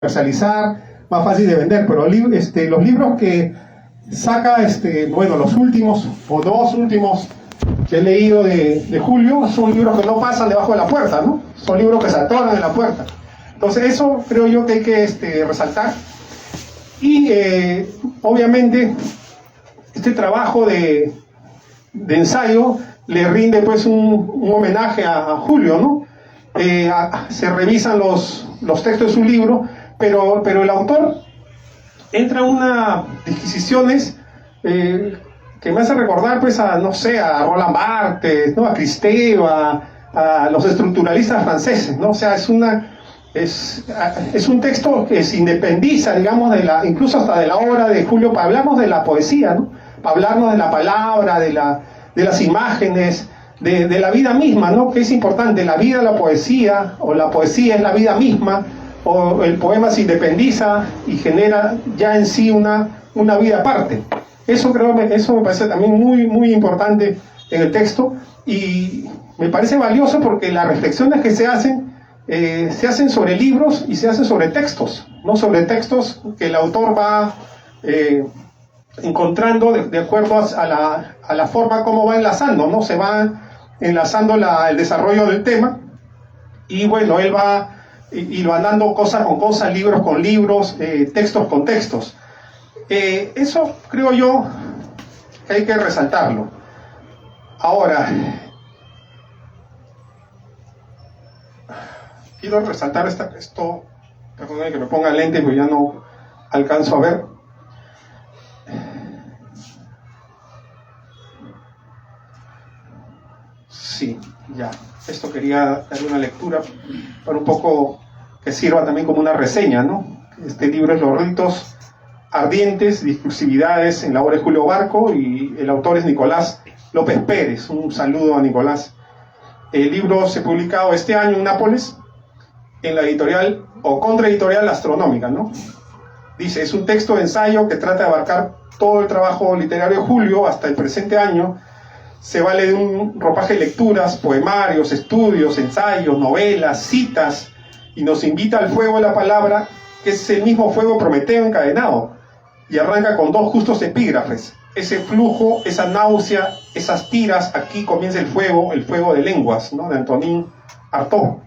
comercializar, más fácil de vender, pero los libros que saca, bueno, los últimos o dos últimos que he leído de Julio son libros que no pasan debajo de la puerta, ¿no? Son libros que se atoran en la puerta. Entonces eso creo yo que hay que resaltar. Y obviamente este trabajo de ensayo le rinde pues un homenaje a Julio, ¿no? Se revisan los textos de su libro, pero el autor entra en unas disquisiciones que me hace recordar pues no sé, a Roland Barthes, ¿no? A Kristeva, a los estructuralistas franceses, ¿no? O sea, es un texto que se independiza, digamos, incluso hasta de la obra de Julio. Hablamos de la poesía, ¿no? Para hablarnos de la palabra, de las imágenes, de la vida misma, ¿no? Que es importante, la vida, la poesía, o la poesía es la vida misma, o el poema se independiza y genera ya en sí una vida aparte. Eso me parece también muy, muy importante en el texto, y me parece valioso porque las reflexiones que se hacen sobre libros y se hacen sobre textos, ¿no? Sobre textos que el autor va encontrando de acuerdo a la forma como va enlazando, ¿no? Se va enlazando el desarrollo del tema, y bueno, él va hilvanando cosa con cosa, libros con libros, textos con textos. Eso creo yo que hay que resaltarlo. Ahora, quiero resaltar esto, perdónenme que me ponga lente porque ya no alcanzo a ver. Sí, ya. Esto quería darle una lectura para un poco que sirva también como una reseña, ¿no? Este libro es Los ritos ardientes, discursividades en la obra de Julio Barco, y el autor es Nicolás López Pérez. Un saludo a Nicolás. El libro se ha publicado este año en Nápoles, en la editorial o contraeditorial Astronómica, ¿no? Dice, es un texto de ensayo que trata de abarcar todo el trabajo literario de Julio hasta el presente año. Se vale de un ropaje de lecturas, poemarios, estudios, ensayos, novelas, citas, y nos invita al fuego de la palabra, que es el mismo fuego prometeo encadenado, y arranca con dos justos epígrafes. Ese flujo, esa náusea, esas tiras, aquí comienza el fuego de lenguas, ¿no? De Antonin Artaud.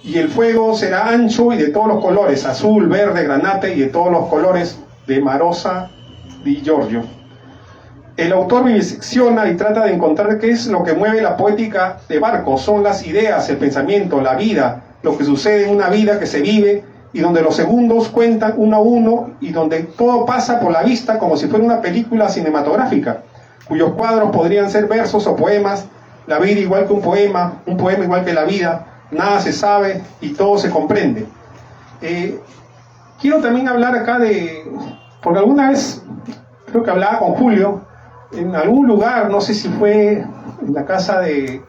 Y el fuego será ancho y de todos los colores, azul, verde, granate, y de todos los colores de Marosa di Giorgio. El autor vivisecciona y trata de encontrar qué es lo que mueve la poética de Barco. Son las ideas, el pensamiento, la vida, lo que sucede en una vida que se vive y donde los segundos cuentan uno a uno, y donde todo pasa por la vista como si fuera una película cinematográfica, cuyos cuadros podrían ser versos o poemas, la vida igual que un poema igual que la vida, nada se sabe y todo se comprende. Quiero también hablar acá porque alguna vez creo que hablaba con Julio en algún lugar, no sé si fue en la casa de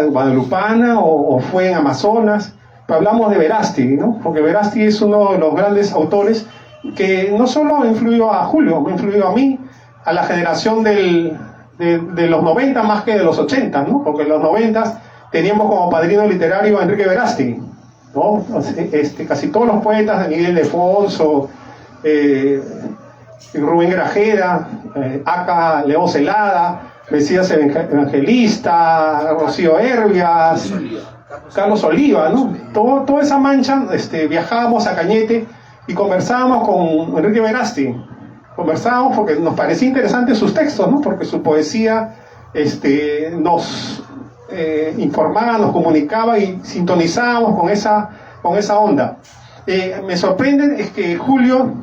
Guadalupana o fue en Amazonas, pero hablamos de Verástegui, ¿no? Porque Verástegui es uno de los grandes autores que no solo influyó a Julio, me influyó a mí, a la generación de los 90 más que de los 80, ¿no? Porque en los 90 teníamos como padrino literario a Enrique Verástegui, ¿no? Casi todos los poetas, de Miguel Ildefonso, Rubén Grajeda, Aca León Celada, Mesías Evangelista, Rocío Herbias, Carlos Oliva, ¿no? Toda esa mancha, viajábamos a Cañete y conversábamos con Enrique Verástegui. Conversábamos porque nos parecía interesante sus textos, ¿no? Porque su poesía nos informaba, nos comunicaba y sintonizábamos con esa onda. Me sorprende es que Julio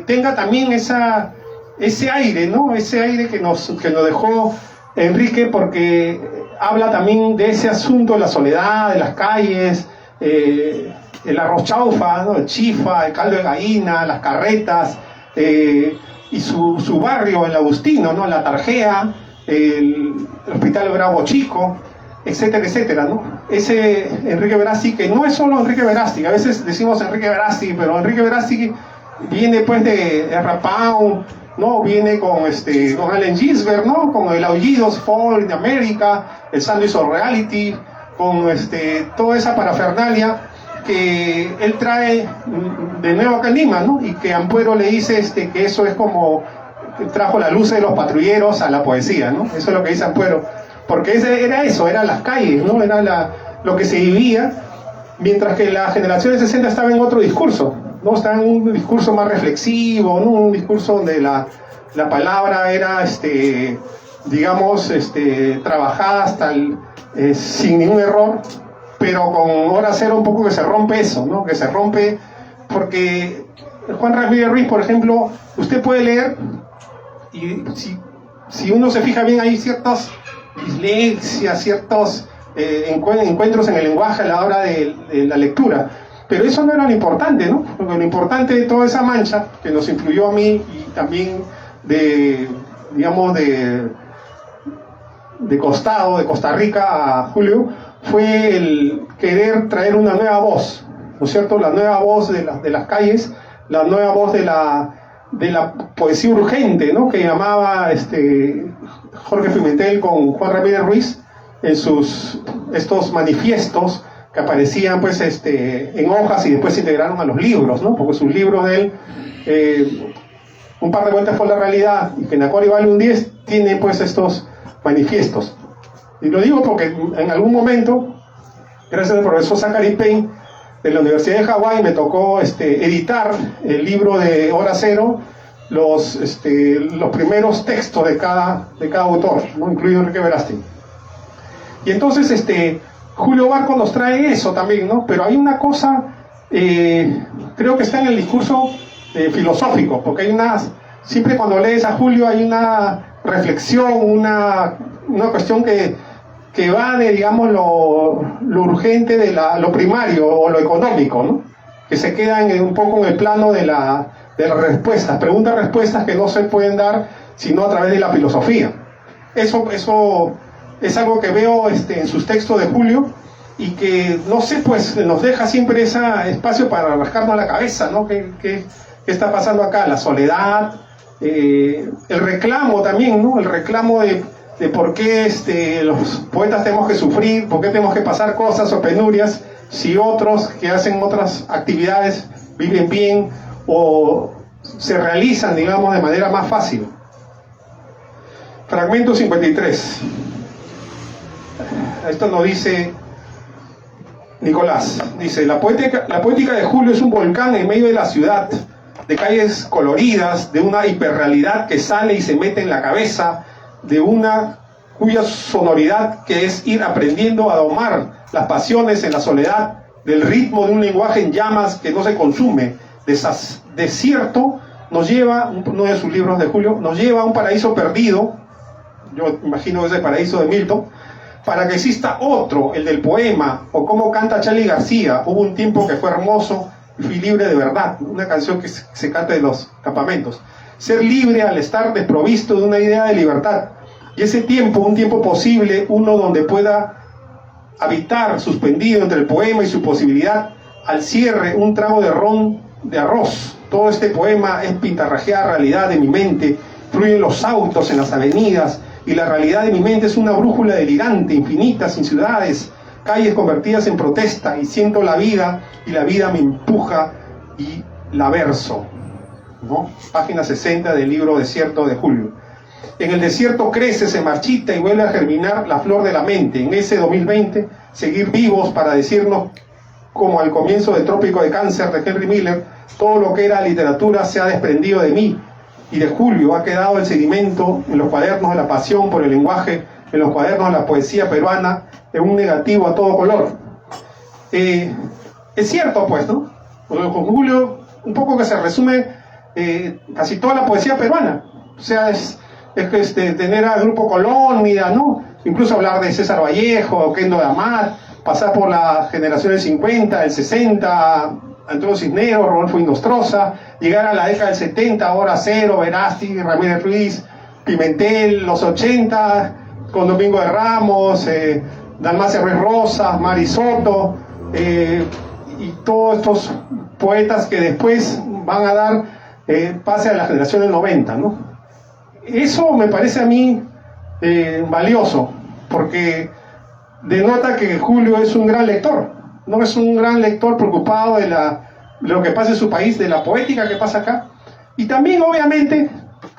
tenga también ese aire, ¿no? Ese aire que nos dejó Enrique, porque habla también de ese asunto de la soledad, de las calles, el arroz chaufa, ¿no? El chifa, el caldo de gallina, las carretas, y su barrio, el Agustino, ¿no? La Tarjea, el Hospital Bravo Chico, etcétera, etcétera, ¿no? Ese Enrique Verástegui, que no es solo Enrique Verástegui, a veces decimos Enrique Verástegui, pero Enrique Verástegui viene pues de Rapound, ¿no? Viene con Allen Ginsberg, ¿no? Con el Aullidos, Fall in America, el Sandwich of Reality, con toda esa parafernalia que él trae de nuevo acá en Lima, ¿no? Y que Ampuero le dice que eso es como trajo la luz de los patrulleros a la poesía, ¿no? Eso es lo que dice Ampuero, porque era eso, eran las calles, ¿no? Era lo que se vivía, mientras que la generación de 60 estaba en otro discurso, ¿no? Estaba en un discurso más reflexivo, ¿no? Un discurso donde la palabra era, digamos, trabajada hasta sin ningún error, pero con Hora Cero un poco que se rompe eso, ¿no? Que se rompe porque Juan Ramírez Ruiz, por ejemplo, usted puede leer y si uno se fija bien hay ciertas dislexias, ciertos encuentros en el lenguaje a la hora de la lectura, pero eso no era lo importante, ¿no? Lo importante de toda esa mancha que nos influyó a mí y también de costado, de Costa Rica a Julio, fue el querer traer una nueva voz, ¿no es cierto? La nueva voz de las calles, la nueva voz de la poesía urgente, ¿no? Que llamaba Jorge Pimentel con Juan Ramírez Ruiz en estos manifiestos que aparecían pues en hojas y después se integraron a los libros, ¿no? Porque sus libros de él, Un par de vueltas por la realidad y que Nacuari vale un 10, tienen pues estos manifiestos. Y lo digo porque en algún momento, gracias al profesor Zachary Payne de la Universidad de Hawái, me tocó editar el libro de Hora Cero, los primeros textos de cada autor, ¿no? Incluido Enrique Verástegui. Y entonces Julio Barco nos trae eso también, ¿no? Pero hay una cosa, creo que está en el discurso filosófico, porque siempre cuando lees a Julio hay una reflexión, una cuestión que va de, digamos, lo urgente de lo primario o lo económico, ¿no? Que se queda un poco en el plano de las respuestas, preguntas-respuestas que no se pueden dar sino a través de la filosofía. Eso es algo que veo en sus textos de Julio y que, no sé, pues nos deja siempre ese espacio para rascarnos la cabeza, ¿no? ¿Qué está pasando acá? La soledad, el reclamo también, ¿no? El reclamo de por qué los poetas tenemos que sufrir, por qué tenemos que pasar cosas o penurias si otros que hacen otras actividades viven bien o se realizan, digamos, de manera más fácil. Fragmento 53. Esto nos dice Nicolás. Dice: la poética de Julio es un volcán en medio de la ciudad, de calles coloridas, de una hiperrealidad que sale y se mete en la cabeza, de una cuya sonoridad que es ir aprendiendo a domar las pasiones en la soledad, del ritmo de un lenguaje en llamas que no se consume. Desierto nos lleva, uno de sus libros de Julio, nos lleva a un paraíso perdido, yo imagino que es el paraíso de Milton, para que exista otro, el del poema, o como canta Charly García: hubo un tiempo que fue hermoso y fui libre de verdad, una canción que se canta en los campamentos. Ser libre al estar desprovisto de una idea de libertad, y ese tiempo, un tiempo posible, uno donde pueda habitar suspendido entre el poema y su posibilidad. Al cierre, un trago de ron de arroz. Todo este poema es pintarrajeada realidad de mi mente, fluyen los autos en las avenidas, y la realidad de mi mente es una brújula delirante, infinita, sin ciudades, calles convertidas en protesta, y siento la vida, y la vida me empuja, y la verso, ¿no? Página 60 del libro Desierto de Julio. En el desierto crece, se marchita y vuelve a germinar la flor de la mente. En ese 2020, seguir vivos para decirnos, como al comienzo de Trópico de Cáncer de Henry Miller, todo lo que era literatura se ha desprendido de mí. Y de Julio ha quedado el sedimento en los cuadernos de la pasión por el lenguaje, en los cuadernos de la poesía peruana, en un negativo a todo color. Es cierto, pues, ¿no? Con Julio, un poco que se resume casi toda la poesía peruana. O sea, es tener al Grupo Colónida, ¿no? Incluso hablar de César Vallejo, Kendo de Amat, pasar por la generación del 50, del 60, Antonio Cisneros, Rodolfo Inostroza, llegar a la década del 70, Hora Cero, Verástegui, Ramírez Ruiz, Pimentel, los 80, con Domingo de Ramos, Dalmacia Ruiz Rosas, Mari Soto, y todos estos poetas que después van a dar pase a la generación del 90, ¿no? Eso me parece a mí valioso, porque denota que Julio es un gran lector, no es un gran lector preocupado de lo que pasa en su país, de la poética que pasa acá. Y también, obviamente,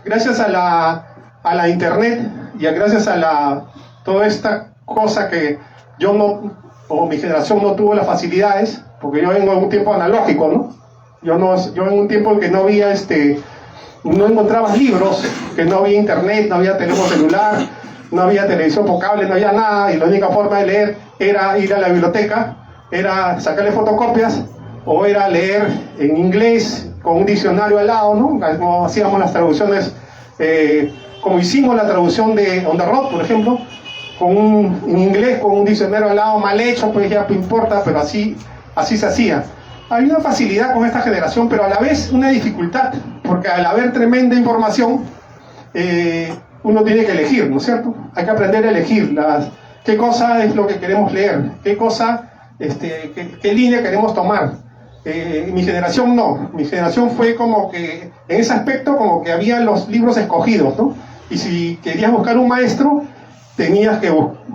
gracias a la internet y gracias a toda esta cosa que yo no, o mi generación no tuvo las facilidades, porque yo vengo en un tiempo analógico, ¿no? Yo en un tiempo en que no había no encontrabas libros, que no había internet, no había teléfono celular, no había televisión por cable, no había nada, y la única forma de leer era ir a la biblioteca, era sacarle fotocopias, o era leer en inglés con un diccionario al lado, ¿no? Como hacíamos las traducciones, como hicimos la traducción de On the Road, por ejemplo, en inglés con un diccionario al lado, mal hecho, pues ya no importa, pero así se hacía. Hay una facilidad con esta generación, pero a la vez una dificultad, porque al haber tremenda información, uno tiene que elegir, ¿no es cierto? Hay que aprender a elegir qué cosa es lo que queremos leer, qué línea queremos tomar. Mi generación no, mi generación fue como que, en ese aspecto, como que había los libros escogidos, ¿no? Y si querías buscar un maestro, tenías que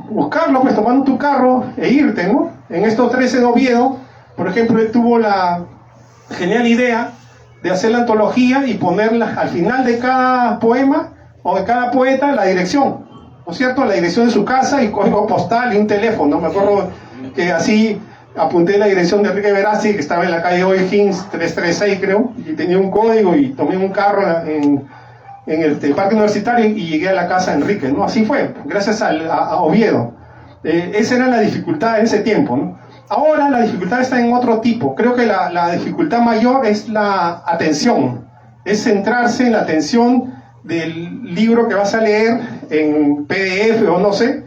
buscarlo, pues tomando tu carro e irte, ¿no? En estos 13 de Oviedo, por ejemplo, él tuvo la genial idea de hacer la antología y ponerla al final de cada poema o de cada poeta la dirección, ¿no es cierto? La dirección de su casa y código postal y un teléfono. Me acuerdo que así apunté la dirección de Enrique Verástegui, que estaba en la calle O'Higgins 336, creo, y tenía un código, y tomé un carro en el parque universitario y llegué a la casa de Enrique, ¿no? Así fue, gracias a Oviedo. Esa era la dificultad en ese tiempo, ¿no? Ahora la dificultad está en otro tipo. Creo que la dificultad mayor es la atención, es centrarse en la atención del libro que vas a leer en PDF o no sé,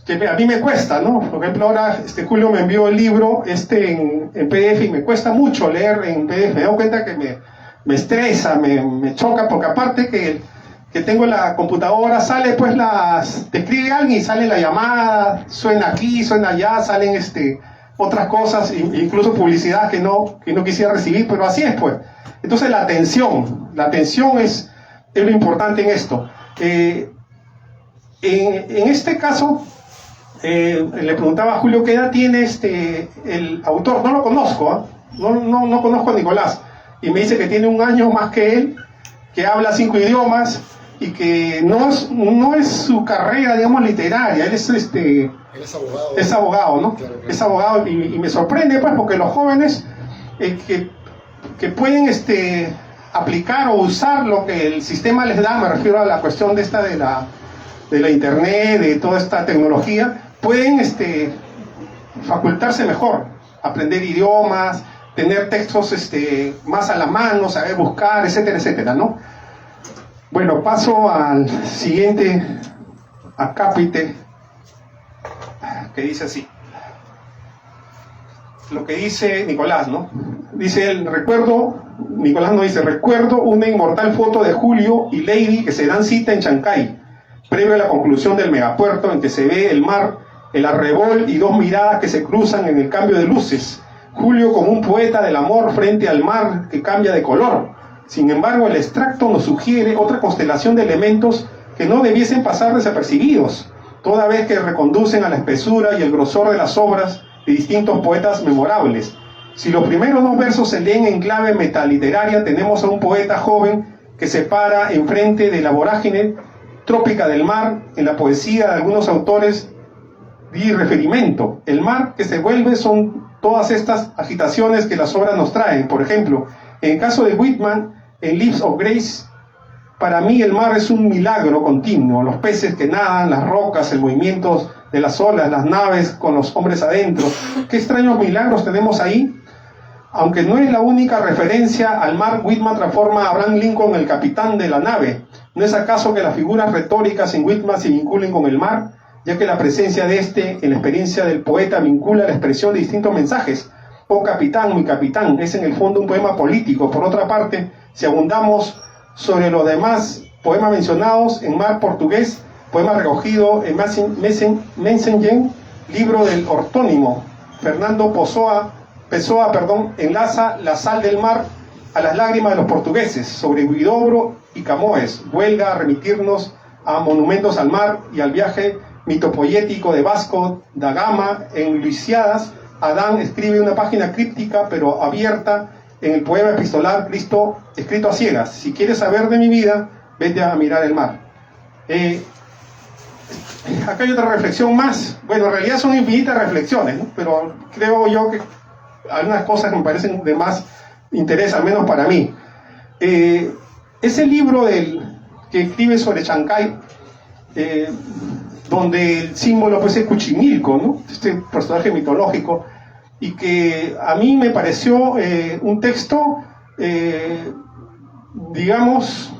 que a mí me cuesta, ¿no? Por ejemplo, ahora Julio me envió el libro en PDF y me cuesta mucho leer en PDF. Me doy cuenta que me estresa, me choca, porque aparte que tengo la computadora, sale pues te escribe alguien y sale la llamada, suena aquí, suena allá, salen otras cosas, incluso publicidad que no quisiera recibir, pero así es pues. Entonces la atención es lo importante en esto. En este caso, le preguntaba a Julio qué edad tiene el autor. No lo conozco, no conozco a Nicolás, y me dice que tiene un año más que él, que habla 5 idiomas y que no es su carrera, digamos, literaria. Él es abogado. Es abogado, ¿no? Claro. Es abogado, y me sorprende pues, porque los jóvenes que pueden aplicar o usar lo que el sistema les da, me refiero a la cuestión de la internet, de toda esta tecnología, pueden facultarse mejor, aprender idiomas, tener textos más a la mano, saber buscar, etcétera, etcétera, ¿no? Bueno, paso al siguiente acápite, que dice así. Lo que dice Nicolás, ¿no? Dice él, Nicolás no dice, recuerdo una inmortal foto de Julio y Lady que se dan cita en Chancay, previo a la conclusión del megapuerto, en que se ve el mar, el arrebol y dos miradas que se cruzan en el cambio de luces. Julio como un poeta del amor frente al mar que cambia de color. Sin embargo, el extracto nos sugiere otra constelación de elementos que no debiesen pasar desapercibidos, toda vez que reconducen a la espesura y el grosor de las obras de distintos poetas memorables. Si los primeros 2 versos se leen en clave metaliteraria, tenemos a un poeta joven que se para enfrente de la vorágine trópica del mar. En la poesía de algunos autores di referimiento. El mar que se vuelve son todas estas agitaciones que las obras nos traen. Por ejemplo, en el caso de Whitman, en Leaves of Grace, para mí el mar es un milagro continuo. Los peces que nadan, las rocas, el movimiento de las olas, las naves con los hombres adentro. Qué extraños milagros tenemos ahí. Aunque no es la única referencia al mar, Whitman transforma a Abraham Lincoln en el capitán de la nave. ¿No es acaso que las figuras retóricas en Whitman se vinculen con el mar, ya que la presencia de en la experiencia del poeta vincula la expresión de distintos mensajes? Oh capitán, mi capitán, es en el fondo un poema político. Por otra parte, si abundamos sobre los demás poemas mencionados en mar portugués, poema recogido en Messengen, libro del ortónimo Fernando Pessoa, enlaza la sal del mar a las lágrimas de los portugueses sobre Huidobro y Camões. Huelga a remitirnos a monumentos al mar y al viaje mitopoético de Vasco da Gama en Luisiadas Adán escribe una página críptica pero abierta en el poema epistolar Cristo escrito a ciegas. Si quieres saber de mi vida, vete a mirar el mar. Acá hay otra reflexión más. Bueno, en realidad son infinitas reflexiones, ¿no? Pero creo yo que algunas cosas me parecen de más interés, al menos para mí. Ese libro que escribe sobre Chancay, donde el símbolo pues, es Cuchimilco, ¿no? Este personaje mitológico, y que a mí me pareció un texto, digamos,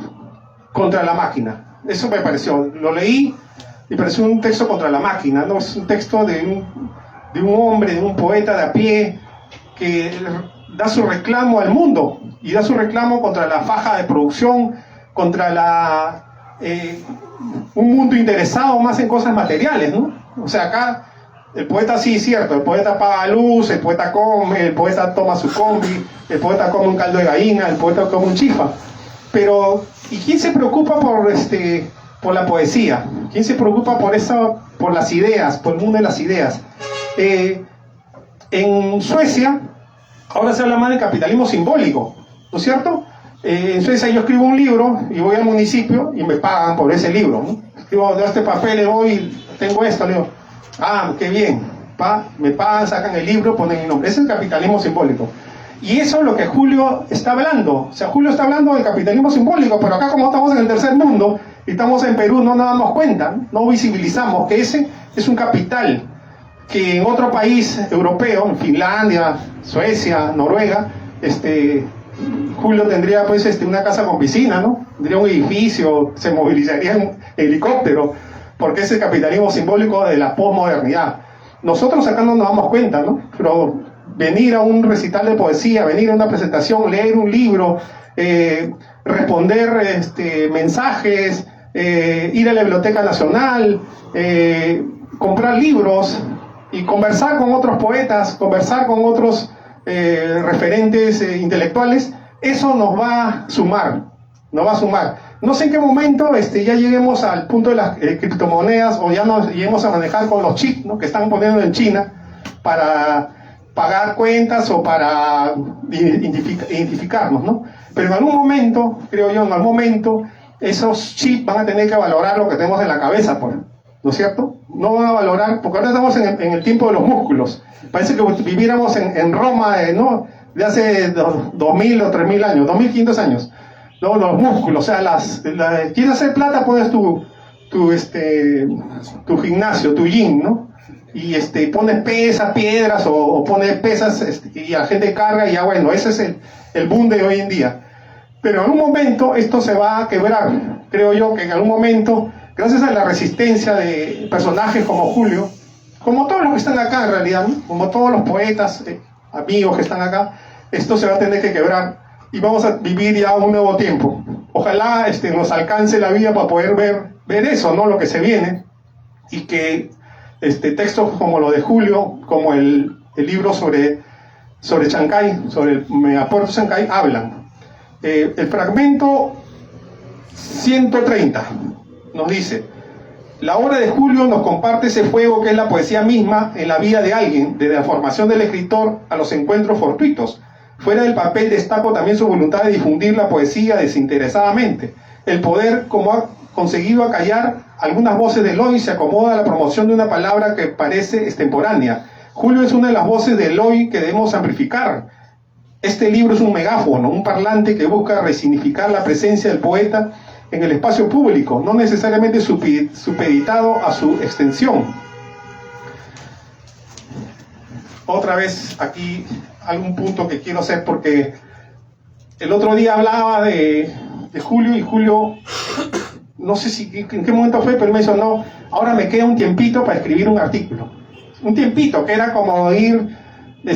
contra la máquina. Eso me pareció. Lo leí y pareció un texto contra la máquina, ¿no? Es un texto de un hombre, de un poeta de a pie, que da su reclamo al mundo, y da su reclamo contra la faja de producción, contra un mundo interesado más en cosas materiales, ¿no? O sea, acá el poeta sí es cierto, el poeta paga luz, el poeta come, el poeta toma su combi, el poeta come un caldo de gallina, el poeta come un chifa. Pero, ¿y quién se preocupa por la poesía? ¿Quién se preocupa por las ideas, por el mundo de las ideas? En Suecia, ahora se habla más de capitalismo simbólico, ¿no es cierto? En Suecia yo escribo un libro y voy al municipio y me pagan por ese libro, ¿no? Escribo de este papel, le voy, tengo esto, le digo, qué bien, me pagan, sacan el libro, ponen mi nombre. Ese es el capitalismo simbólico. Y eso es lo que Julio está hablando. O sea, Julio está hablando del capitalismo simbólico, pero acá como estamos en el tercer mundo y estamos en Perú, no nos damos cuenta, no visibilizamos que ese es un capital que en otro país europeo, en Finlandia, Suecia, Noruega, Julio tendría pues una casa con piscina, ¿no? Tendría un edificio, se movilizaría en helicóptero, porque es el capitalismo simbólico de la posmodernidad. Nosotros acá no nos damos cuenta, ¿no? Pero venir a un recital de poesía, venir a una presentación, leer un libro, responder mensajes, ir a la Biblioteca Nacional, comprar libros y conversar con otros poetas, conversar con otros referentes intelectuales, eso nos va a sumar, No sé en qué momento ya lleguemos al punto de las criptomonedas, o ya nos lleguemos a manejar con los chips, ¿no? Que están poniendo en China para pagar cuentas o para identificarnos, ¿no? Pero en algún momento, creo yo, esos chips van a tener que valorar lo que tenemos en la cabeza, pues, ¿no es cierto? No van a valorar, porque ahora estamos en el tiempo de los músculos. Parece que viviéramos en Roma, ¿no? De hace 2000 o 3000 años, 2500 años. No, los músculos, o sea, quieres hacer plata, pones tu gimnasio, tu gym, ¿no? Y pones pesas, piedras, o pones pesas, y la gente carga, y ya bueno, ese es el boom de hoy en día. Pero en algún momento esto se va a quebrar. Creo yo que en algún momento, gracias a la resistencia de personajes como Julio, como todos los que están acá en realidad, ¿no? Como todos los poetas, amigos que están acá, esto se va a tener que quebrar. Y vamos a vivir ya un nuevo tiempo. Ojalá nos alcance la vida para poder ver eso, ¿no? Lo que se viene. Y que textos como lo de Julio, como el libro sobre Chancay, sobre el megapuerto Chancay, hablan. El fragmento 130 nos dice: la obra de Julio nos comparte ese fuego que es la poesía misma en la vida de alguien, desde la formación del escritor a los encuentros fortuitos. Fuera del papel destaco también su voluntad de difundir la poesía desinteresadamente. El poder, como ha conseguido acallar algunas voces del hoy, se acomoda a la promoción de una palabra que parece extemporánea. Julio es una de las voces del hoy que debemos amplificar. Este libro es un megáfono, un parlante que busca resignificar la presencia del poeta en el espacio público, no necesariamente supeditado a su extensión. Otra vez aquí algún punto que quiero hacer, porque el otro día hablaba de Julio, y Julio, no sé en qué momento fue, pero me dijo, no, ahora me queda un tiempito para escribir un artículo. Un tiempito, que era como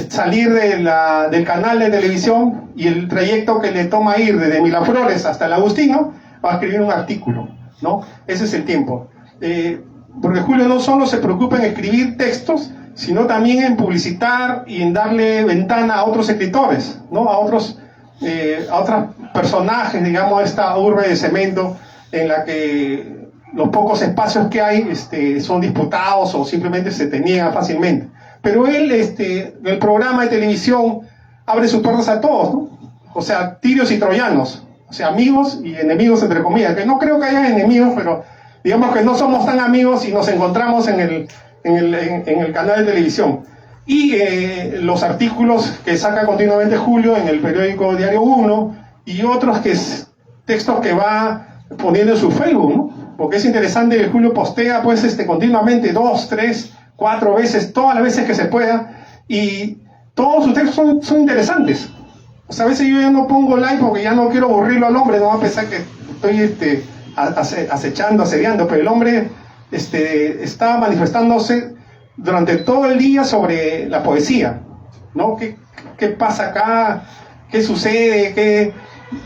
salir del canal de televisión y el trayecto que le toma ir desde Miraflores hasta el Agustino para escribir un artículo, ¿no? Ese es el tiempo. Porque Julio no solo se preocupa en escribir textos, sino también en publicitar y en darle ventana a otros escritores, ¿no? A otros personajes, digamos, esta urbe de cemento en la que los pocos espacios que hay son disputados o simplemente se te niegan fácilmente. pero él, el programa de televisión abre sus puertas a todos, ¿no? O sea, tirios y troyanos, o sea, amigos y enemigos entre comillas, que no creo que haya enemigos, pero digamos que no somos tan amigos y nos encontramos en el canal de televisión. Y los artículos que saca continuamente Julio en el periódico Diario 1 y otros textos que va poniendo en su Facebook, ¿no? Porque es interesante que Julio postea pues continuamente 2, 3, 4 veces, todas las veces que se pueda, y todos sus textos son interesantes. O sea, a veces yo ya no pongo like porque ya no quiero aburrirlo al hombre, no va a pensar que estoy acechando, asediando, pero el hombre está manifestándose durante todo el día sobre la poesía, ¿no? ¿Qué pasa acá? ¿Qué sucede? ¿Qué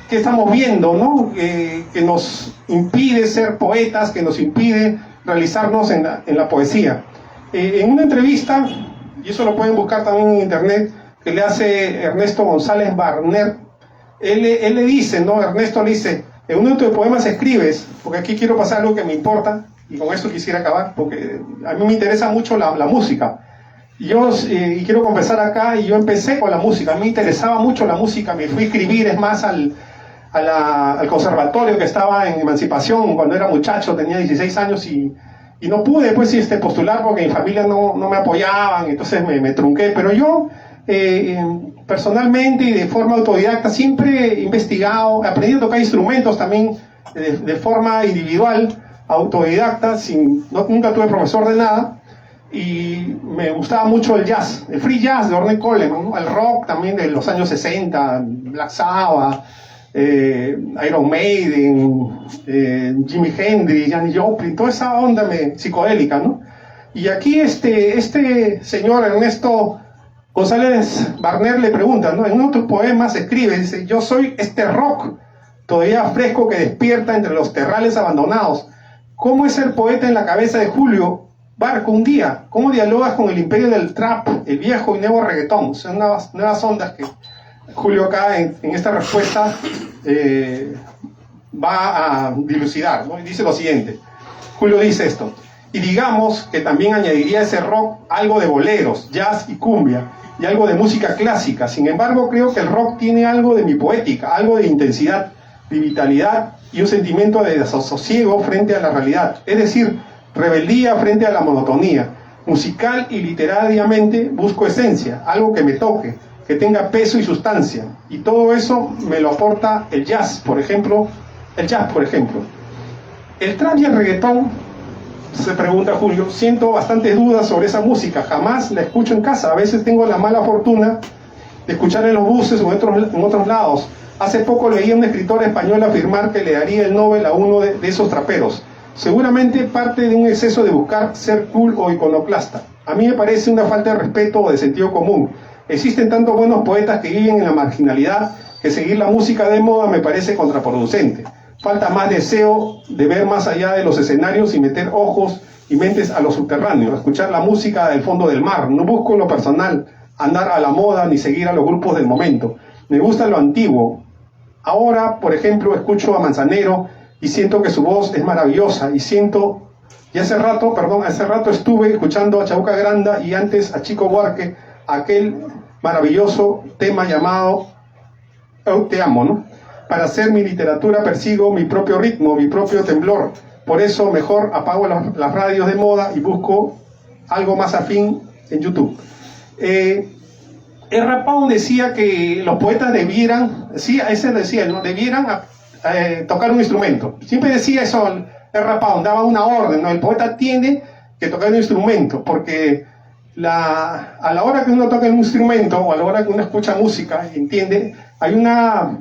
estamos viendo, ¿no? Que nos impide ser poetas, que nos impide realizarnos en la poesía. En una entrevista, y eso lo pueden buscar también en internet, que le hace Ernesto González Barner, él le dice, ¿no? Ernesto le dice, en uno de tus poemas escribes, porque aquí quiero pasar algo que me importa, y con esto quisiera acabar, porque a mí me interesa mucho la música. Y quiero confesar acá, y yo empecé con la música, a mí me interesaba mucho la música, me fui a escribir, es más, al conservatorio que estaba en Emancipación, cuando era muchacho, tenía 16 años, y no pude pues postular porque mi familia no me apoyaban, entonces me trunqué, pero yo personalmente y de forma autodidacta siempre he investigado, aprendí a tocar instrumentos también de forma individual, autodidacta, nunca tuve profesor de nada, y me gustaba mucho el jazz, el free jazz de Ornette Coleman, ¿no? El rock también de los años 60, Black Sabbath, Iron Maiden, Jimi Hendrix, Janis Joplin, toda esa onda psicodélica, ¿no? Y aquí este señor Ernesto González Barner le pregunta, ¿no? En uno de tus poemas escribe, dice, yo soy este rock todavía fresco que despierta entre los terrales abandonados. ¿Cómo es ser poeta en la cabeza de Julio Barco un día? ¿Cómo dialogas con el imperio del trap, el viejo y nuevo reggaetón? Son nuevas ondas que Julio acá en esta respuesta va a dilucidar, ¿no? Y dice lo siguiente, Julio dice esto, y digamos que también añadiría a ese rock algo de boleros, jazz y cumbia, y algo de música clásica. Sin embargo, creo que el rock tiene algo de mi poética, algo de intensidad, de vitalidad y un sentimiento de desasosiego frente a la realidad, es decir, rebeldía frente a la monotonía. Musical y literariamente busco esencia, algo que me toque, que tenga peso y sustancia, y todo eso me lo aporta el jazz, por ejemplo. El trap y el reggaetón, se pregunta Julio, siento bastantes dudas sobre esa música, jamás la escucho en casa, a veces tengo la mala fortuna de escuchar en los buses o en otros lados. Hace poco leí a un escritor español afirmar que le daría el Nobel a uno de esos traperos, seguramente parte de un exceso de buscar ser cool o iconoclasta. A mí me parece una falta de respeto o de sentido común. Existen tantos buenos poetas que viven en la marginalidad que seguir la música de moda me parece contraproducente. Falta más deseo de ver más allá de los escenarios y meter ojos y mentes a lo subterráneo, escuchar la música del fondo del mar. No busco en lo personal andar a la moda ni seguir a los grupos del momento. Me gusta lo antiguo. Ahora, por ejemplo, escucho a Manzanero y siento que su voz es maravillosa y hace rato estuve escuchando a Chabuca Granda y antes a Chico Buarque, aquel maravilloso tema llamado Eu te amo, ¿no? Para hacer mi literatura persigo mi propio ritmo, mi propio temblor. Por eso mejor apago las radios de moda y busco algo más afín en YouTube. Erra Pound decía que los poetas debieran, sí, a ese decía, ¿no? Debieran tocar un instrumento. Siempre decía eso Erra Pound, daba una orden, ¿no? El poeta tiene que tocar un instrumento, porque a la hora que uno toca un instrumento o a la hora que uno escucha música, entiende, hay una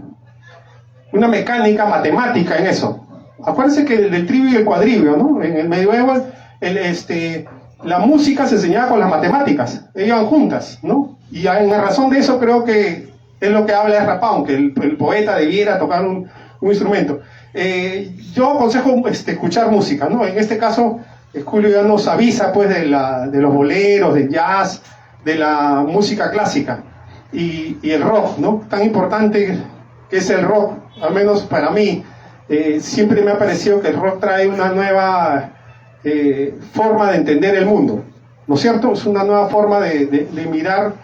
mecánica matemática en eso. Acuérdense que del trivio y el cuadrivio, ¿no? En el medioevo la música se enseñaba con las matemáticas, ellas iban juntas, ¿no? Y en razón de eso creo que es lo que habla Erra Pound, que el poeta debiera tocar un instrumento. Yo aconsejo escuchar música, ¿no? En este caso Julio ya nos avisa pues de los boleros, del jazz, de la música clásica y el rock, ¿no? Tan importante que es el rock, al menos para mí, siempre me ha parecido que el rock trae una nueva forma de entender el mundo. ¿no es cierto? Es una nueva forma de mirar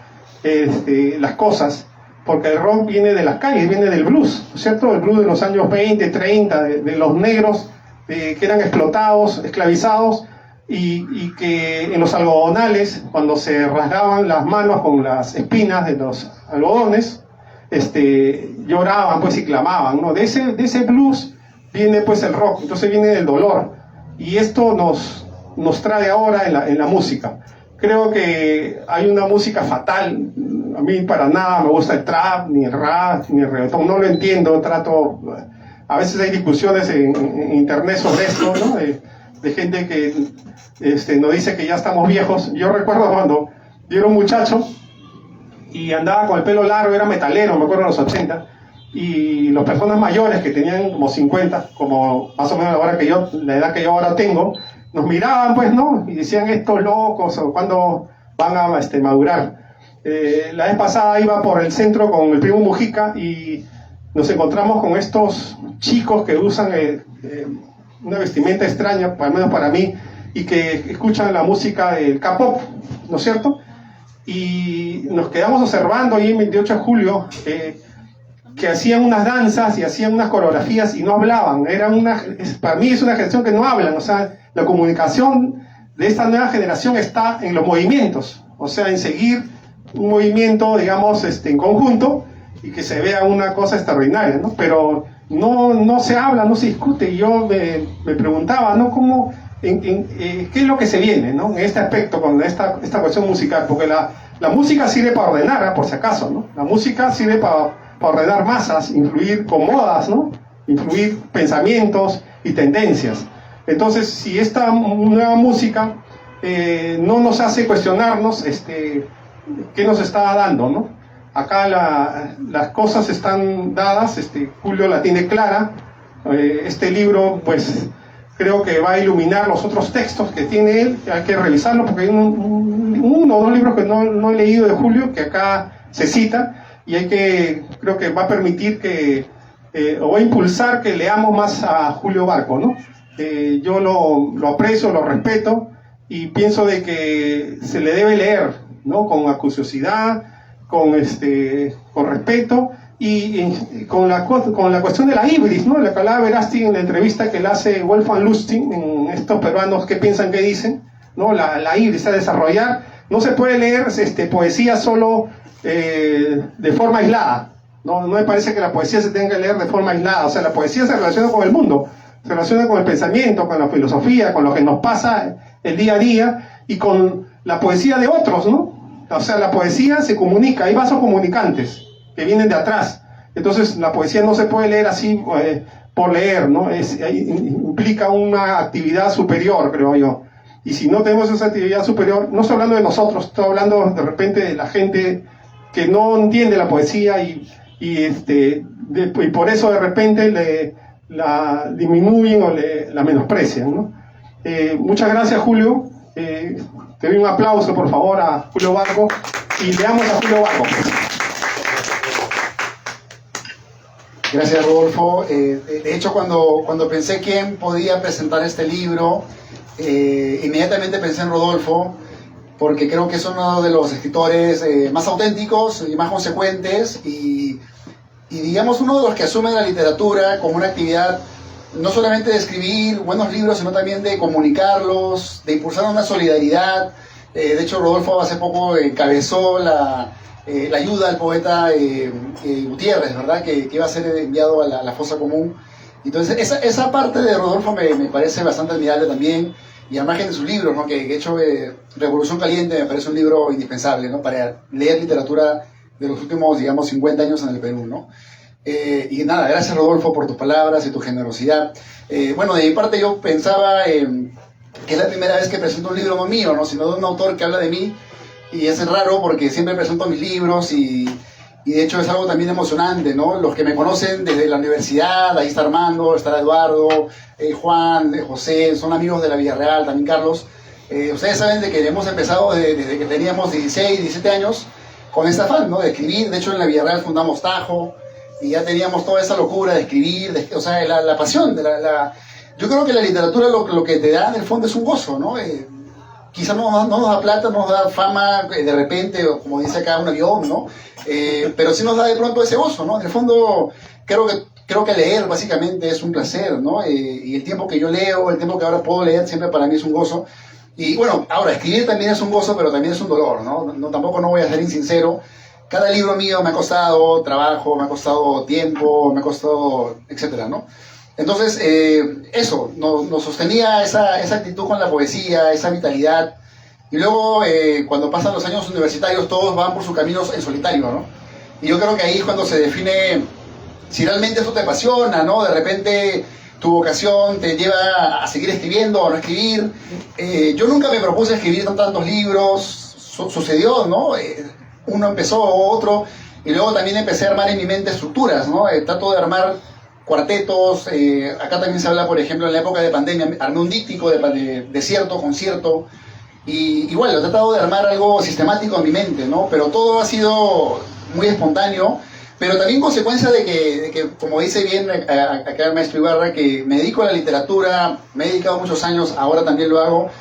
las cosas, porque el rock viene de las calles, viene del blues, ¿no es cierto? El blues de los años 20, 30, de los negros que eran explotados, esclavizados, y que en los algodonales, cuando se rasgaban las manos con las espinas de los algodones, lloraban pues y clamaban, ¿no? De ese blues viene pues el rock, entonces viene del dolor, y esto nos trae ahora en la música. Creo que hay una música fatal. A mí para nada me gusta el trap, ni el rap, ni el reggaetón, no lo entiendo, a veces hay discusiones en internet sobre esto, ¿no? De gente que nos dice que ya estamos viejos. Yo recuerdo cuando yo era un muchacho y andaba con el pelo largo, era metalero, me acuerdo en los 80, y las personas mayores que tenían como 50, como más o menos la edad que yo ahora tengo, nos miraban pues, ¿no? Y decían, estos locos, o cuándo van a madurar. La vez pasada iba por el centro con el primo Mujica y nos encontramos con estos chicos que usan una vestimenta extraña, al menos para mí, y que escuchan la música del K-pop, ¿no es cierto? Y nos quedamos observando ahí en 28 de julio que hacían unas danzas y hacían unas coreografías y no hablaban. Para mí es una generación que no hablan, o sea, la comunicación de esta nueva generación está en los movimientos, o sea, en seguir un movimiento, digamos, en conjunto, y que se vea una cosa extraordinaria, ¿no? Pero no se habla, no se discute, y yo me preguntaba, ¿no? ¿Qué es lo que se viene, ¿no? En este aspecto, con esta cuestión musical? Porque la música sirve para ordenar, por si acaso, ¿no? La música sirve para ordenar masas, influir con modas, ¿no? Influir pensamientos y tendencias. Entonces, si esta nueva música no nos hace cuestionarnos qué nos está dando, ¿no? Acá las cosas están dadas, Julio la tiene clara. Este libro, pues, creo que va a iluminar los otros textos que tiene él. Hay que revisarlo porque hay uno o dos libros que no he leído de Julio, que acá se cita, y creo que va a permitir o va a impulsar que leamos más a Julio Barco, ¿no? Yo lo aprecio, lo respeto, y pienso de que se le debe leer, ¿no? Con acuciosidad, con respeto, y con la cuestión de la ibris, ¿no? La que hablaba Verástegui en la entrevista que le hace Wolfgang Lustig en estos peruanos que piensan que dicen, ¿no? La ibris, a desarrollar. No se puede leer poesía solo de forma aislada, ¿no? No me parece que la poesía se tenga que leer de forma aislada. O sea, la poesía se relaciona con el mundo, se relaciona con el pensamiento, con la filosofía, con lo que nos pasa el día a día, y con la poesía de otros, ¿no? O sea, la poesía se comunica, hay vasos comunicantes que vienen de atrás. Entonces, la poesía no se puede leer así por leer, ¿no? Implica una actividad superior, creo yo. Y si no tenemos esa actividad superior, no estoy hablando de nosotros, estoy hablando de repente de la gente que no entiende la poesía y por eso de repente la disminuyen o la menosprecian, ¿no? Muchas gracias, Julio. Te doy un aplauso, por favor, a Julio Barco, y leamos a Julio Barco. Gracias, Rodolfo. De hecho, cuando pensé quién podía presentar este libro, inmediatamente pensé en Rodolfo, porque creo que es uno de los escritores más auténticos y más consecuentes, y digamos uno de los que asume la literatura como una actividad no solamente de escribir buenos libros, sino también de comunicarlos, de impulsar una solidaridad. De hecho, Rodolfo hace poco encabezó la ayuda al poeta Gutiérrez, ¿verdad? Que iba a ser enviado a la fosa común. Entonces, esa parte de Rodolfo me parece bastante admirable también, y al margen de sus libros, ¿no? Que de hecho Revolución Caliente me parece un libro indispensable, ¿no? Para leer literatura de los últimos, digamos, 50 años en el Perú, ¿no? Y nada, gracias, Rodolfo, por tus palabras y tu generosidad. Bueno, de mi parte yo pensaba que es la primera vez que presento un libro no mío, ¿no? Sino de un autor que habla de mí, y es raro porque siempre presento mis libros, y de hecho es algo también emocionante, ¿no? Los que me conocen desde la universidad, ahí está Armando, está Eduardo, Juan, José, son amigos de la Villarreal, también Carlos. Ustedes saben de que hemos empezado desde que teníamos 16, 17 años con este afán, ¿no? De escribir. De hecho, en la Villarreal fundamos Tajo, y ya teníamos toda esa locura de escribir, o sea, la pasión. Yo creo que la literatura lo que te da en el fondo es un gozo, ¿no? quizá no nos da plata, no nos da fama de repente, o como dice acá, un avión, ¿no? Pero sí nos da de pronto ese gozo, ¿no? En el fondo, creo que leer básicamente es un placer, ¿no? Y el tiempo que yo leo, el tiempo que ahora puedo leer, siempre para mí es un gozo. Y bueno, ahora, escribir también es un gozo, pero también es un dolor, ¿no? Tampoco no voy a ser insincero. Cada libro mío me ha costado trabajo, me ha costado tiempo, me ha costado, etcétera, ¿no? Entonces, eso, nos sostenía esa actitud con la poesía, esa vitalidad. Y luego, cuando pasan los años universitarios, todos van por sus caminos en solitario, ¿no? Y yo creo que ahí es cuando se define si realmente eso te apasiona, ¿no? De repente tu vocación te lleva a seguir escribiendo o no escribir. Yo nunca me propuse escribir tantos libros, sucedió, ¿no? Uno empezó, otro, y luego también empecé a armar en mi mente estructuras, ¿no? Trato de armar cuartetos, acá también se habla, por ejemplo, en la época de pandemia, armé un díptico de desierto, concierto, y igual, he tratado de armar algo sistemático en mi mente, ¿no? Pero todo ha sido muy espontáneo, pero también consecuencia de que como dice bien acá el maestro Ibarra, que me dedico a la literatura, me he dedicado muchos años, ahora también lo hago,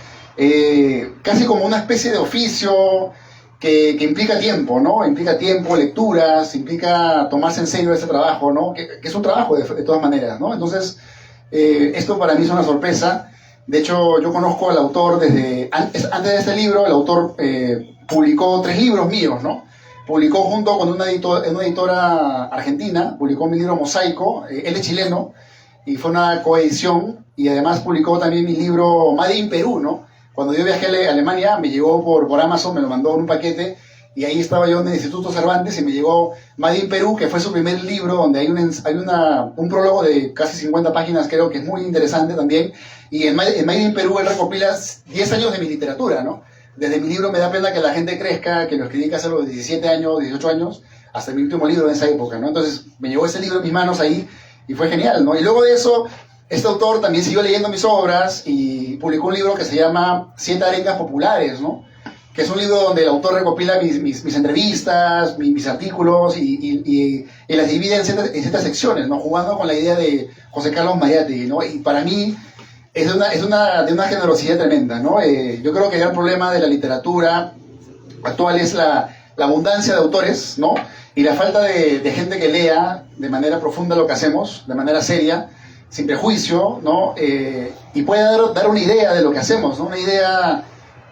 casi como una especie de oficio que implica tiempo, ¿no? Implica tiempo, lecturas, implica tomarse en serio ese trabajo, ¿no? Que es un trabajo de todas maneras, ¿no? Entonces, esto para mí es una sorpresa. De hecho, yo conozco al autor desde antes de este libro. El autor publicó 3 libros míos, ¿no? Publicó junto con una editora argentina, publicó mi libro Mosaico, él es chileno, y fue una coedición, y además publicó también mi libro Made in Perú, ¿no? Cuando yo viajé a Alemania, me llegó por Amazon, me lo mandó en un paquete, y ahí estaba yo en el Instituto Cervantes, y me llegó Made in Perú, que fue su primer libro, donde hay un prólogo de casi 50 páginas, creo que es muy interesante también, y en Made in Perú él recopila 10 años de mi literatura, ¿no? Desde mi libro Me da pena que la gente crezca, que lo escribí casi a los 17 años, 18 años, hasta mi último libro en esa época, ¿no? Entonces me llegó ese libro en mis manos ahí, y fue genial, ¿no? Y luego de eso, este autor también siguió leyendo mis obras y publicó un libro que se llama 7 arengas populares, ¿no? Que es un libro donde el autor recopila mis entrevistas, mis artículos y las divide en ciertas secciones, ¿no? Jugando con la idea de José Carlos Mariátegui, ¿no? Y para mí es de una generosidad tremenda, ¿no? Yo creo que el gran problema de la literatura actual es la abundancia de autores, ¿no? Y la falta de gente que lea de manera profunda lo que hacemos, de manera seria, sin prejuicio, ¿no? Y pueda dar una idea de lo que hacemos, ¿no? Una idea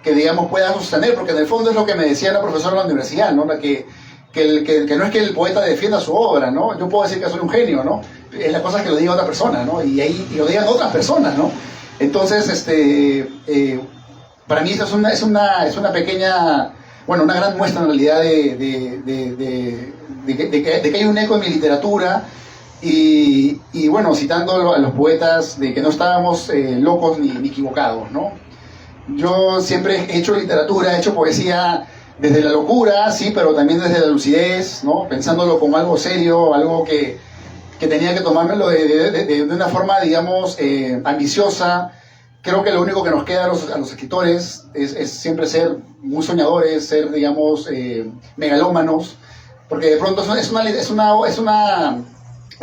que, digamos, pueda sostener, porque en el fondo es lo que me decía la profesora de la universidad, ¿no? Que no es que el poeta defienda su obra, ¿no? Yo puedo decir que soy un genio, ¿no? Es la cosa que lo diga otra persona, ¿no? Y lo digan otras personas, ¿no? Entonces, para mí esto es una pequeña, bueno, una gran muestra en realidad de que hay un eco en mi literatura. Y bueno, citando a los poetas, de que no estábamos locos ni equivocados, ¿no? Yo siempre he hecho literatura, he hecho poesía desde la locura, sí, pero también desde la lucidez, ¿no? Pensándolo como algo serio, algo que tenía que tomármelo de una forma, digamos, ambiciosa. Creo que lo único que nos queda a los escritores es siempre ser muy soñadores, ser, digamos, megalómanos, porque de pronto es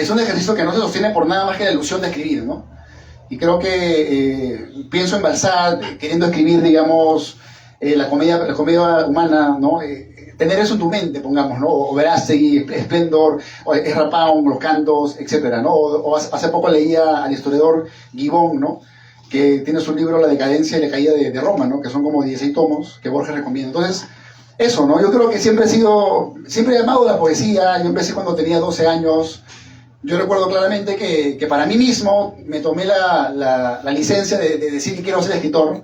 un ejercicio que no se sostiene por nada más que la ilusión de escribir, ¿no? Y creo que pienso en Balzac, queriendo escribir, digamos, la comedia humana, ¿no? Tener eso en tu mente, pongamos, ¿no? O Verástegui, Splendor, o Ezra Pound, Los Cantos, etcétera, ¿no? O hace poco leía al historiador Gibbon, ¿no? Que tiene su libro La decadencia y la caída de Roma, ¿no? Que son como 16 tomos que Borges recomienda. Entonces, eso, ¿no? Yo creo que siempre he amado la poesía. Yo empecé cuando tenía 12 años. Yo recuerdo claramente que para mí mismo me tomé la licencia de decir que quiero ser escritor,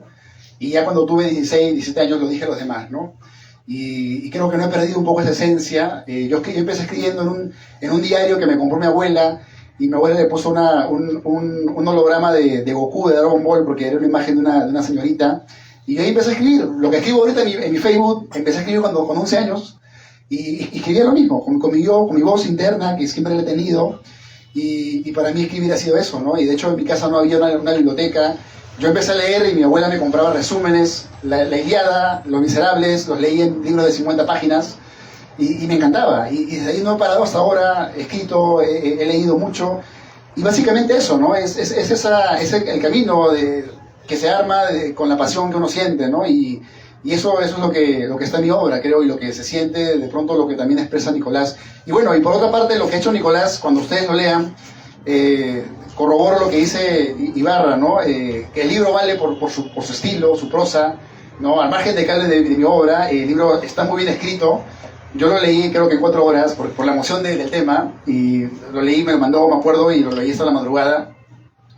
y ya cuando tuve 16, 17 años lo dije a los demás, ¿no? Y creo que no he perdido un poco esa esencia. Yo empecé escribiendo en un diario que me compró mi abuela, y mi abuela le puso un holograma de Goku, de Dragon Ball, porque era una imagen de una señorita, y ahí empecé a escribir. Lo que escribo ahorita en mi Facebook, empecé a escribir con 11 años, y escribía lo mismo, con mi voz interna, que siempre la he tenido, y para mí escribir ha sido eso, ¿no? Y de hecho en mi casa no había una biblioteca. Yo empecé a leer y mi abuela me compraba resúmenes, la Ilíada, Los Miserables, los leí en libros de 50 páginas, y me encantaba. Y desde ahí no he parado hasta ahora, he escrito, he leído mucho, y básicamente eso, ¿no? Es el camino que se arma con la pasión que uno siente, ¿no? Y eso es lo que está en mi obra, creo, y lo que se siente, de pronto lo que también expresa Nicolás. Y bueno, y por otra parte, lo que ha hecho Nicolás, cuando ustedes lo lean, corroboro lo que dice Ibarra, ¿no? Que el libro vale por su estilo, su prosa, ¿no? Al margen de que hable de mi obra, el libro está muy bien escrito. Yo lo leí creo que en 4 horas por la emoción del tema, y lo leí, me lo mandó, me acuerdo, y lo leí hasta la madrugada.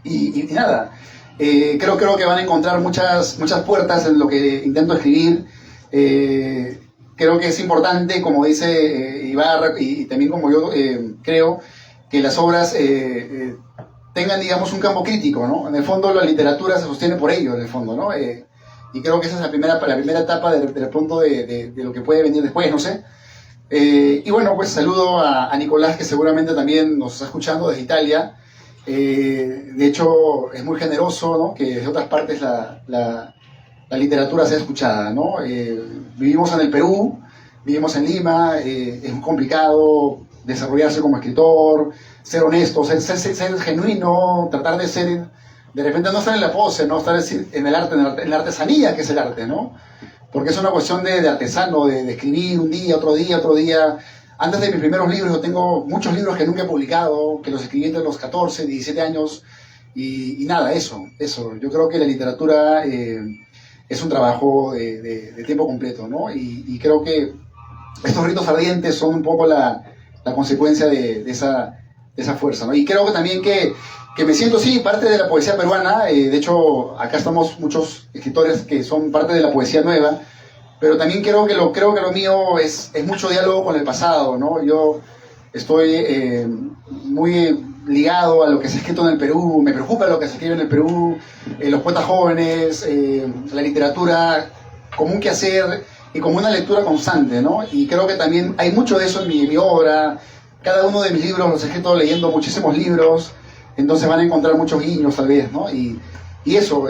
Y nada, creo que van a encontrar muchas puertas en lo que intento escribir. Creo que es importante, como dice Ibarra, y también como yo creo, que las obras tengan, digamos, un campo crítico, ¿no? En el fondo la literatura se sostiene por ello, en el fondo, ¿no? Y creo que esa es la primera etapa del punto de lo que puede venir después, no sé. Y bueno, pues saludo a Nicolás, que seguramente también nos está escuchando desde Italia. De hecho, es muy generoso, ¿no? Que desde otras partes la literatura sea escuchada, ¿no? Vivimos en el Perú, vivimos en Lima, es muy complicado desarrollarse como escritor, ser honesto, ser genuino, tratar de ser, de repente no estar en la pose, no estar en el arte, en la artesanía que es el arte, ¿no? Porque es una cuestión de artesano, de escribir un día, otro día, otro día. Antes de mis primeros libros, yo tengo muchos libros que nunca he publicado, que los escribí entre los 14, 17 años, y nada, eso. Yo creo que la literatura es un trabajo de tiempo completo, ¿no? Y creo que estos ritos ardientes son un poco la consecuencia de esa fuerza, ¿no? Y creo que también que me siento, sí, parte de la poesía peruana. De hecho, acá estamos muchos escritores que son parte de la poesía nueva, pero también creo que lo mío es mucho diálogo con el pasado, ¿no? Yo estoy muy ligado a lo que se ha escrito en el Perú, me preocupa lo que se escribe en el Perú, los poetas jóvenes, la literatura como un quehacer y como una lectura constante, ¿no? Y creo que también hay mucho de eso en mi obra. Cada uno de mis libros los he escrito leyendo muchísimos libros, entonces van a encontrar muchos guiños tal vez, ¿no? Y eso,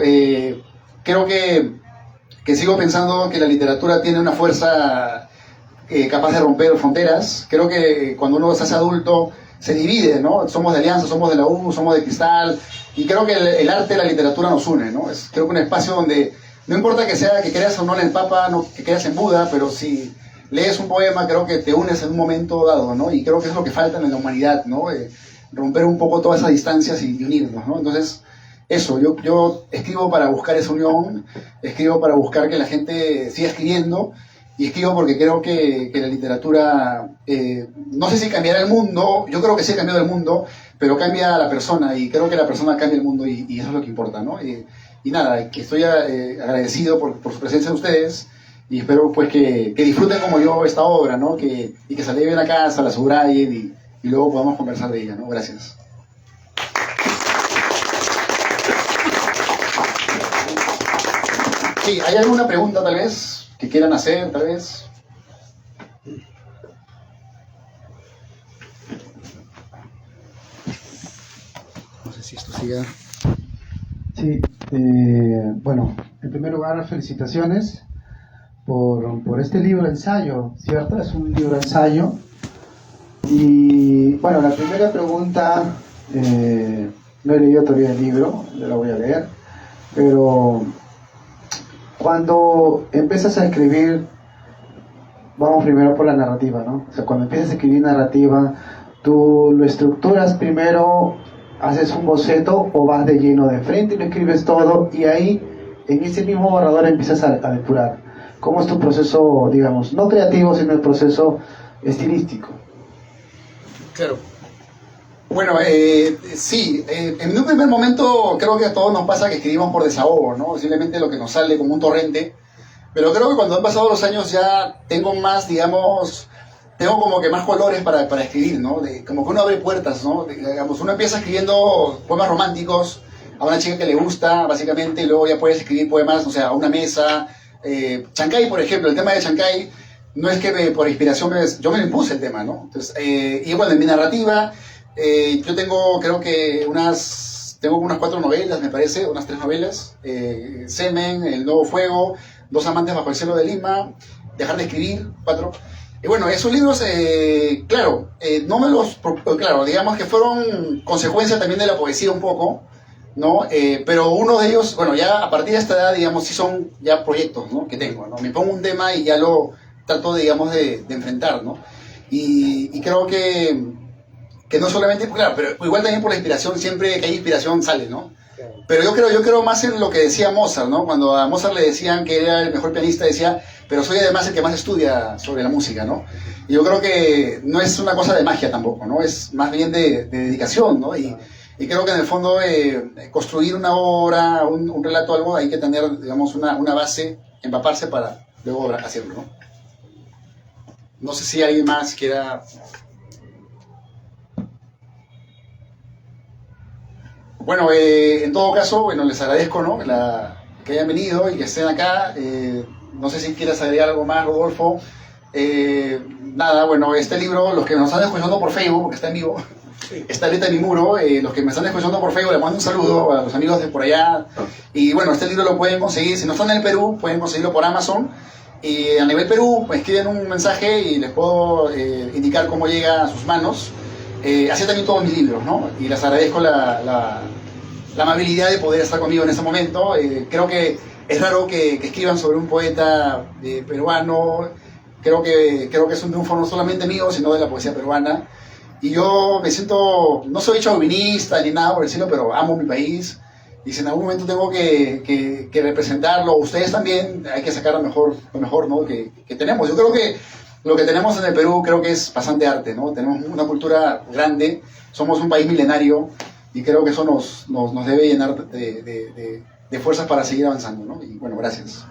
creo que sigo pensando que la literatura tiene una fuerza capaz de romper fronteras. Creo que cuando uno se hace adulto se divide, ¿no? Somos de Alianza, somos de la U, somos de Cristal, y creo que el arte y la literatura nos une, ¿no? Creo que un espacio donde no importa que creas o no en el Papa, no, que creas en Buda, pero si lees un poema, creo que te unes en un momento dado, ¿no? Y creo que es lo que falta en la humanidad, ¿no? Romper un poco todas esas distancias y unirnos, ¿no? Entonces, eso, yo escribo para buscar esa unión, escribo para buscar que la gente siga escribiendo, y escribo porque creo que la literatura, no sé si cambiará el mundo, yo creo que sí ha cambiado el mundo, pero cambia a la persona, y creo que la persona cambia el mundo, y eso es lo que importa, ¿no? Y nada, que estoy agradecido por su presencia de ustedes, y espero pues que disfruten como yo esta obra, ¿no? Y que se la lleven a casa, la subrayen, y luego podamos conversar de ella, ¿no? Gracias. Sí, ¿hay alguna pregunta tal vez que quieran hacer, tal vez? No sé si esto siga. Sí, bueno, en primer lugar, felicitaciones por este libro ensayo, ¿cierto? Es un libro ensayo. Y bueno, la primera pregunta, no he leído todavía el libro, yo la voy a leer, pero cuando empiezas a escribir, vamos primero por la narrativa, ¿no? O sea, cuando empiezas a escribir narrativa, tú lo estructuras primero, haces un boceto o vas de lleno de frente y lo escribes todo, y ahí en ese mismo borrador empiezas a depurar. ¿Cómo es tu proceso, digamos, no creativo, sino el proceso estilístico? Claro. Bueno, sí, en un primer momento creo que a todos nos pasa que escribimos por desahogo, ¿no? Simplemente lo que nos sale como un torrente, pero creo que cuando han pasado los años ya tengo más, digamos, tengo como que más colores para escribir, ¿no? Como que uno abre puertas, ¿no? Digamos, uno empieza escribiendo poemas románticos a una chica que le gusta, básicamente, y luego ya puedes escribir poemas, o sea, a una mesa. Chancay, por ejemplo, el tema de Chancay, no es que por inspiración yo me lo impuse el tema, ¿no? Entonces, y bueno, en mi narrativa, yo tengo, creo que tengo unas 4 novelas, me parece, unas 3 novelas, Semen, El Nuevo Fuego, Dos amantes bajo el cielo de Lima, Dejar de escribir, 4. Y bueno, esos libros, claro, no me los, claro, digamos que fueron consecuencia también de la poesía un poco, ¿no? Pero uno de ellos, bueno, ya a partir de esta edad, digamos, sí son ya proyectos, ¿no? Que tengo, ¿no? Me pongo un tema y ya lo trato, digamos, de enfrentar, ¿no? Y creo que no solamente, claro, pero igual también por la inspiración, siempre que hay inspiración sale, ¿no? Pero yo creo más en lo que decía Mozart, ¿no? Cuando a Mozart le decían que era el mejor pianista, decía, pero soy además el que más estudia sobre la música, ¿no? Y yo creo que no es una cosa de magia tampoco, ¿no? Es más bien de dedicación, ¿no? Y creo que en el fondo construir una obra, un relato, algo, hay que tener, digamos, una base, empaparse para luego hacerlo, ¿no? No sé si alguien más quiera... Bueno, en todo caso, bueno, les agradezco, ¿no? Que hayan venido y que estén acá. No sé si quieres agregar algo más, Rodolfo. Nada, bueno, este libro, los que nos están escuchando por Facebook, porque está en vivo, está ahorita en mi muro. Los que me están escuchando por Facebook, les mando un saludo a los amigos de por allá. Y bueno, este libro lo pueden conseguir, si no están en el Perú, pueden conseguirlo por Amazon. Y a nivel Perú, pues escriben un mensaje y les puedo indicar cómo llega a sus manos. Así también todos mis libros, ¿no? Y les agradezco la amabilidad de poder estar conmigo en este momento. Creo que es raro que escriban sobre un poeta peruano. Creo que es un triunfo no solamente mío, sino de la poesía peruana. Y yo me siento, no soy chauvinista ni nada por el estilo, pero amo mi país. Y si en algún momento tengo que representarlo, ustedes también, hay que sacar lo mejor, ¿no? que tenemos. Yo creo que lo que tenemos en el Perú creo que es bastante arte, ¿no? Tenemos una cultura grande, somos un país milenario y creo que eso nos debe llenar de fuerzas para seguir avanzando, ¿no? Y bueno, gracias.